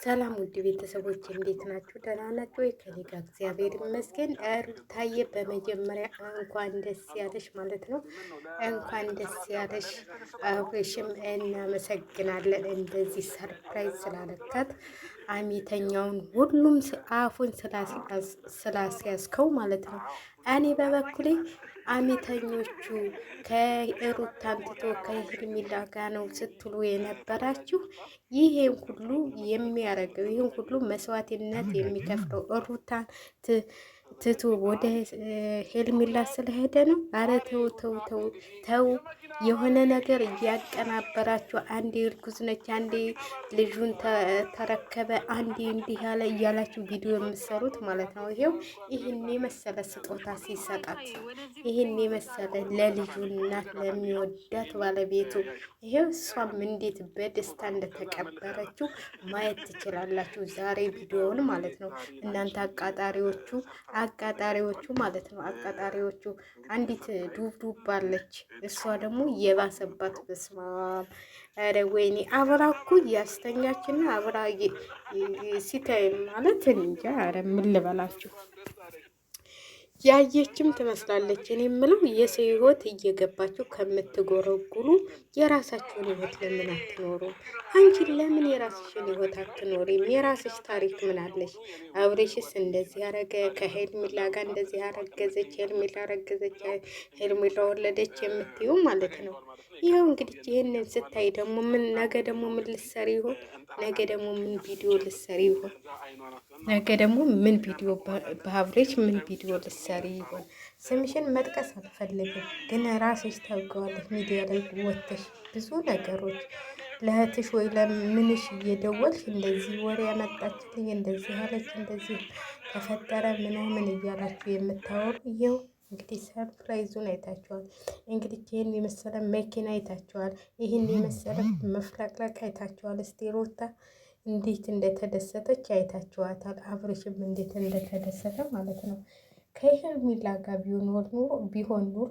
ሰላም ውድ ቤተሰቦች እንዴት ናችሁ? ደህና ናችሁ ወይ? ከኔ ጋር እግዚአብሔር ይመስገን። ሩታዬ በመጀመሪያ እንኳን ደስ ያለሽ ማለት ነው። እንኳን ደስ ያለሽ። አብሬሽም እናመሰግናለን እንደዚህ ሰርፕራይዝ ስላለካት አሚተኛውን ሁሉም አፉን ስላስያዝከው ማለት ነው። እኔ በበኩሌ አሚተኞቹ ከሩታን ትቶ ከሄርሜላ ጋር ነው ስትሉ የነበራችሁ ይሄን ሁሉ የሚያደርገው ይህን ሁሉ መስዋዕትነት የሚከፍለው ሩታን ትቶ ወደ ሄርሜላ ስለሄደ ነው። አረ ተው ተው ተው ተው። የሆነ ነገር እያቀናበራችሁ አንዴ እርጉዝ ነች፣ አንዴ ልጁን ተረከበ፣ አንዴ እንዲህ ያለ እያላችሁ ቪዲዮ የምትሰሩት ማለት ነው። ይሄው ይህን የመሰለ ስጦታ ሲሰጣት፣ ይህን የመሰለ ለልጁ እናት ለሚወዳት ባለቤቱ ይሄው እሷም እንዴት በደስታ እንደተቀበረችው ማየት ትችላላችሁ። ዛሬ ቪዲዮውን ማለት ነው። እናንተ አቃጣሪዎቹ ማለት ነው። አቃጣሪዎቹ አንዲት ዱብዱብ አለች። እሷ ደግሞ የባሰባት በስማ ኧረ ወይኔ አብራ እኮ ያስተኛችና አብራ ሲታይ ማለት እንጃ። ኧረ ምን ልበላችሁ ያየችም ትመስላለች። እኔ የምለው የሰው ህይወት እየገባችሁ ከምትጎረጉሩ የራሳችሁን ህይወት ለምን አትኖሩም? አንቺ ለምን የራስሽን ህይወት አትኖሪም? የራስሽ ታሪክ ምን አለሽ? አብሬሽስ እንደዚህ ያረገ ከሄርሜላ ጋር እንደዚህ ያረገዘች፣ ሄርሜላ ረገዘች፣ ሄርሜላ ወለደች የምትዩ ማለት ነው። ይኸው እንግዲህ ይህንን ስታይ ደግሞ ምን ነገ ደግሞ ምን ልሰሪ ይሆን? ነገ ደግሞ ምን ቪዲዮ ልሰሪ ይሆን? ነገ ደግሞ ምን ቪዲዮ በአብሬሽ ምን ቪዲዮ ልሰሪ ይሆን? ስምሽን መጥቀስ አልፈልግም፣ ግን ራስሽ ታውቀዋለሽ። ሚዲያ ላይ ወጥተሽ ብዙ ነገሮች ለእህትሽ ወይ ለምንሽ እየደወልሽ እንደዚህ ወሬ ያመጣችልኝ እንደዚህ አለች እንደዚህ ተፈጠረ ምናምን እያላችሁ የምታወሩ ይኸው እንግዲህ ሰርፕራይዙን አይታችኋል። እንግዲህ ይህን የመሰለ መኪና አይታችኋል። ይህን የመሰለ መፍለቅለቅ አይታችኋል። እስቲ ሩታ እንዴት እንደተደሰተች አይታችኋታል። አብርሽም እንዴት እንደተደሰተ ማለት ነው። ከሄርሜላ ጋር ቢሆን ኑሮ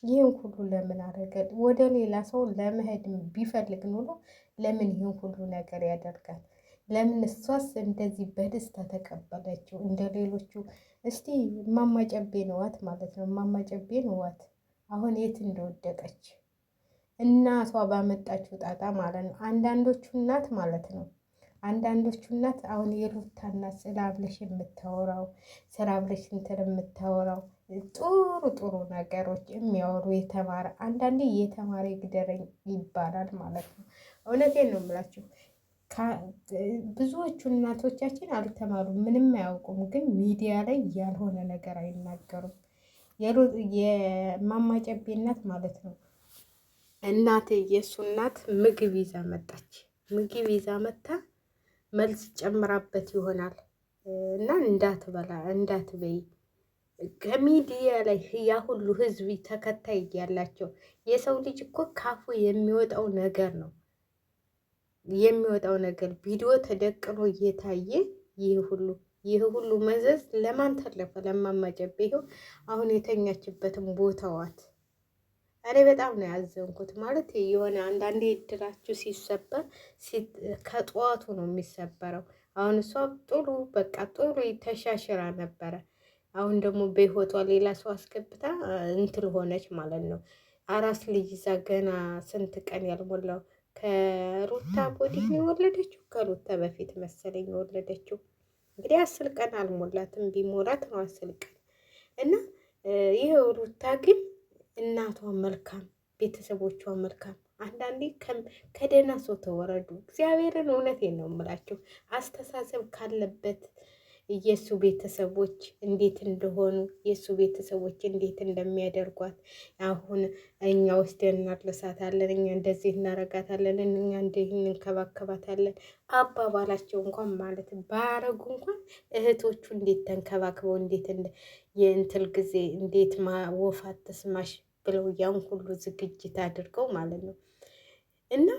ይህን ሁሉ ለምን አደረገ? ወደ ሌላ ሰው ለመሄድ ቢፈልግ ኑሮ ለምን ይህን ሁሉ ነገር ያደርጋል? ለምን እሷስ እንደዚህ በደስታ ተቀበለችው? እንደ ሌሎቹ እስቲ እማማ ጨቤ ነዋት ማለት ነው። እማማ ጨቤ ነዋት አሁን የት እንደወደቀች እናቷ ባመጣችው ጣጣ ማለት ነው። አንዳንዶቹ እናት ማለት ነው። አንዳንዶቹ እናት አሁን የሩታ እናት ስለ አብርሽ የምታወራው ስለ አብርሽ እንትን የምታወራው ጥሩ ነገሮች የሚያወሩ የተማረ አንዳንዴ የተማረ ይግደረኝ ይባላል ማለት ነው። እውነቴን ነው የምላችሁ። ብዙዎቹ እናቶቻችን አልተማሩም፣ ምንም አያውቁም፣ ግን ሚዲያ ላይ ያልሆነ ነገር አይናገሩም። የእማማ ጨቤ እናት ማለት ነው። እናት የእሱ እናት ምግብ ይዛ መጣች። ምግብ ይዛ መታ መልስ ጨምራበት ይሆናል እና እንዳትበላ እንዳትበይ ከሚዲያ ላይ ያ ሁሉ ህዝብ ተከታይ እያላቸው የሰው ልጅ እኮ ካፉ የሚወጣው ነገር ቪዲዮ ተደቅኖ እየታየ ይህ ሁሉ መዘዝ ለማን ተለፈ? ለእማማ ጨቤ። ይኸው አሁን የተኛችበትን ቦታዋት እኔ በጣም ነው ያዘንኩት። ማለት የሆነ አንዳንዴ እድላችሁ ሲሰበር ከጠዋቱ ነው የሚሰበረው። አሁን እሷ ጥሩ በቃ ጥሩ ተሻሽራ ነበረ። አሁን ደግሞ በህይወቷ ሌላ ሰው አስገብታ እንትን ሆነች ማለት ነው። አራስ ልጅ ይዛ ገና ስንት ቀን ያልሞላው ከሩታ ቦዲን የወለደችው ከሩታ በፊት መሰለኝ የወለደችው። እንግዲህ 10 ቀን አልሞላትም፣ ቢሞላት ነው 10 ቀን እና ይህ ሩታ ግን እናቷ መልካም፣ ቤተሰቦቿ መልካም። አንዳንዴ ከደህና ሰው ተወረዱ። እግዚአብሔርን እውነቴን ነው የምላችሁ። አስተሳሰብ ካለበት የእሱ ቤተሰቦች እንዴት እንደሆኑ የእሱ ቤተሰቦች እንዴት እንደሚያደርጓት አሁን እኛ ወስደን እናድረሳታለን፣ እኛ እንደዚህ እናረጋታለን፣ እኛ እንደዚህ እንከባከባታለን አባባላቸው እንኳን ማለት ባያረጉ እንኳን እህቶቹ እንዴት ተንከባክበው እንዴት የእንትል ጊዜ እንዴት ወፋት ተስማሽ ብለው ያን ሁሉ ዝግጅት አድርገው ማለት ነው። እና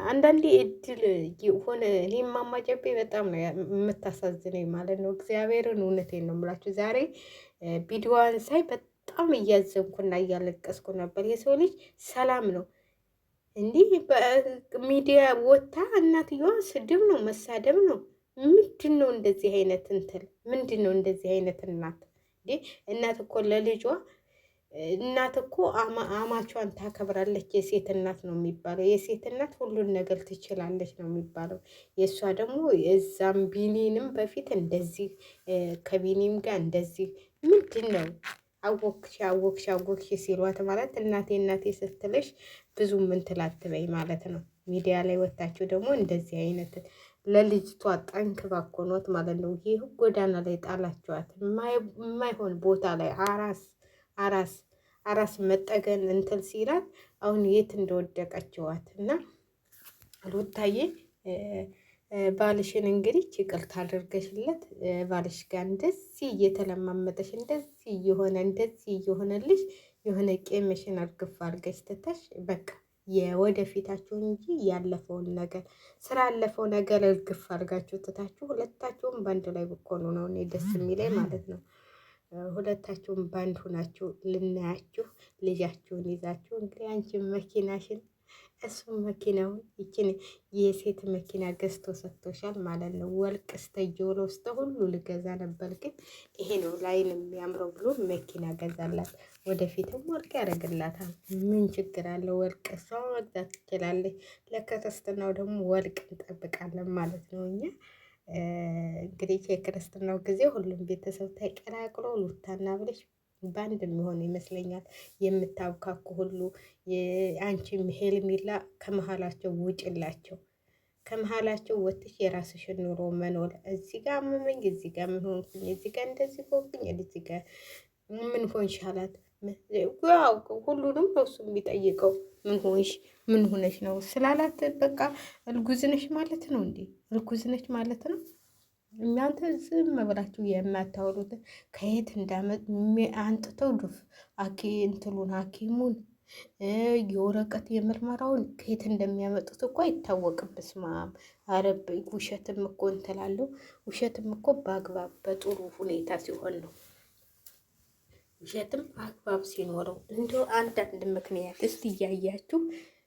አንዳንዴ እድል ሆነ። እኔ እማማ ጨቤ በጣም ነው የምታሳዝነኝ ማለት ነው። እግዚአብሔርን እውነቴን ነው የምላችሁ። ዛሬ ቪዲዮዋን ሳይ በጣም እያዘንኩና እያለቀስኩ ነበር። የሰው ልጅ ሰላም ነው እንዲህ በሚዲያ ወታ እናትየዋ ስድብ ነው መሳደብ ነው። ምንድን ነው እንደዚህ አይነት እንትን? ምንድን ነው እንደዚህ አይነት እናት? እንዴ እናት እኮ ለልጇ እናት እኮ አማቿን ታከብራለች። የሴት እናት ነው የሚባለው። የሴት እናት ሁሉን ነገር ትችላለች ነው የሚባለው። የእሷ ደግሞ የዛም ቢኒንም በፊት እንደዚህ ከቢኒም ጋር እንደዚህ ምንድን ነው አወክሽ አወክሽ አወክሽ ሲሏት ማለት እናቴ እናቴ ስትልሽ ብዙ ምን ትላትበይ ማለት ነው። ሚዲያ ላይ ወታችሁ ደግሞ እንደዚህ አይነት ለልጅቷ ጠንክ ባኮኗት ማለት ነው። ይህ ጎዳና ላይ ጣላችኋት የማይሆን ቦታ ላይ አራስ አራስ መጠገን እንትን ሲላት አሁን የት እንደወደቀችዋት እና ሩታዬ ባልሽን እንግዲህ ይቅርታ አድርገሽለት ባልሽ ጋር እንደዚህ እየተለማመጠሽ እንደዚህ እየሆነልሽ የሆነ ቄምሽን አርግፍ አድርገሽ ትተሽ በቃ የወደፊታችሁ እንጂ ያለፈውን ነገር ስላለፈው ነገር እርግፍ አድርጋችሁ ትታችሁ ሁለታችሁም በአንድ ላይ ብኮኑ ነው እኔ ደስ የሚለኝ ማለት ነው። ሁለታችሁም ባንድ ሁናችሁ ልናያችሁ ልጃችሁን ይዛችሁ እንግዲህ አንቺን መኪናሽን እሱም መኪናውን ይችን የሴት መኪና ገዝቶ ሰጥቶሻል ማለት ነው። ወርቅ እስተ ጆሮ ውስጥ ሁሉ ልገዛ ነበር ግን ይሄ ነው ላይን የሚያምረው ብሎ መኪና ገዛላት። ወደፊትም ወርቅ ያደርግላታል። ምን ችግር አለው? ወርቅ እሷ መግዛት ትችላለች። ለክርስትናው ደግሞ ወርቅ እንጠብቃለን ማለት ነው እኛ እንግዲህ የክርስትናው ጊዜ ሁሉም ቤተሰብ ተቀላቅሎ ሩታና አብርሽ በአንድ የሚሆን ይመስለኛል። የምታብካኩ ሁሉ አንቺም ሄርሜላ ከመሀላቸው ውጭላቸው። ከመሀላቸው ወጥሽ የራስሽን ኑሮ መኖር። እዚህ ጋር አመመኝ፣ እዚህ ጋር ምን ሆንኩኝ፣ እዚህ ጋር እንደዚህ ሆንኩኝ፣ እዚህ ጋር ምን ሆንሽ አላት። ሁሉንም ነው እሱ የሚጠይቀው። ምን ሆንሽ ምን ሆነሽ ነው ስላላት በቃ እርጉዝ ነሽ ማለት ነው እንዴ? እርጉዝ ነች ማለት ነው። እናንተ ዝም ብላችሁ የማታወሩት ከየት እንዳመጥ አንጥተው ዱፍ እንትሉን ሐኪሙን የወረቀት የምርመራውን ከየት እንደሚያመጡት እኮ አይታወቅም። በስማም አረብ ውሸትም እኮ እንትላለሁ። ውሸትም እኮ በአግባብ በጥሩ ሁኔታ ሲሆን ነው። ውሸትም አግባብ ሲኖረው እንደው አንዳንድ ምክንያት እስቲ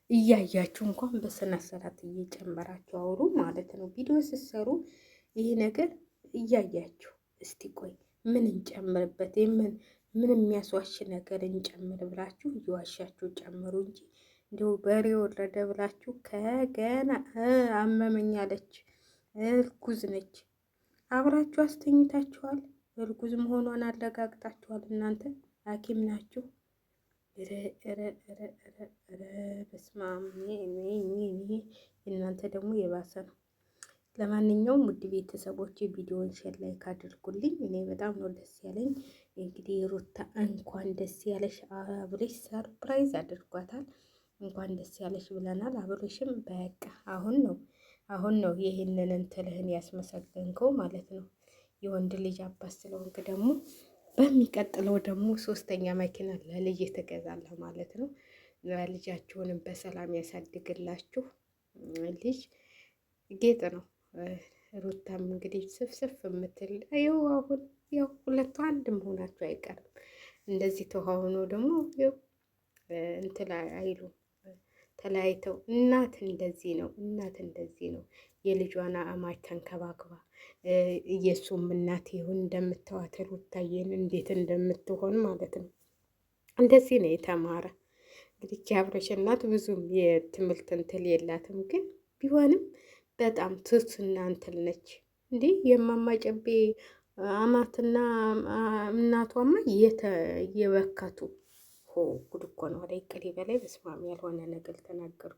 እያያችሁ እንኳን በስነ ስርዓት እየጨመራችሁ አውሩ ማለት ነው። ቪዲዮ ስትሰሩ ይሄ ነገር እያያችሁ እስቲ ቆይ ምን እንጨምርበት፣ ምን የሚያስዋሽ ነገር እንጨምር ብላችሁ እየዋሻችሁ ጨምሩ እንጂ እንደው በሬ ወረደ ብላችሁ ከገና አመመኛለች እርጉዝ ነች አብራችሁ አስተኝታችኋል። እርጉዝ መሆኗን አረጋግጣችኋል። እናንተ ሐኪም ናችሁ። በስመ አብ እናንተ ደግሞ የባሰ ነው። ለማንኛውም ውድ ቤተሰቦች ቪዲዮውን ሼር ላይክ አድርጉልኝ። እኔ በጣም ነው ደስ ያለኝ። እንግዲህ ሩታ እንኳን ደስ ያለሽ አብርሽ ሰርፕራይዝ አድርጓታል። እንኳን ደስ ያለሽ ብለናል። አብርሽም በቃ አሁን ነው ይህንን እንትልህን ያስመሰገንከው ማለት ነው። የወንድ ልጅ አባት ስለሆንክ ደግሞ በሚቀጥለው ደግሞ 3ኛ መኪና ለልጅ ትገዛለህ ማለት ነው። ልጃችሁንም በሰላም ያሳድግላችሁ። ልጅ ጌጥ ነው። ሩታም እንግዲህ ስፍስፍ የምትል አሁን ያው ሁለቱ አንድ መሆናቸው አይቀርም። እንደዚህ ተሆኖ ደግሞ እንትን አይሉም ተለያይተው። እናት እንደዚህ ነው የልጇን አማች ተንከባክባ የእሱም እናት ይሁን እንደምታዋት ሩታዬን እንዴት እንደምትሆን ማለት ነው። እንደዚህ ነው የተማረ እንግዲህ የአብርሽ እናት ብዙም የትምህርት እንትን የላትም፣ ግን ቢሆንም በጣም ትሁትና እንትን ነች። እንዲህ የማማ ጨቤ አማትና እናቷማ የበከቱ ጉድ እኮ ነው። ላይ ቅሌ በላይ በስማም ያልሆነ ነገር ተናገሩ።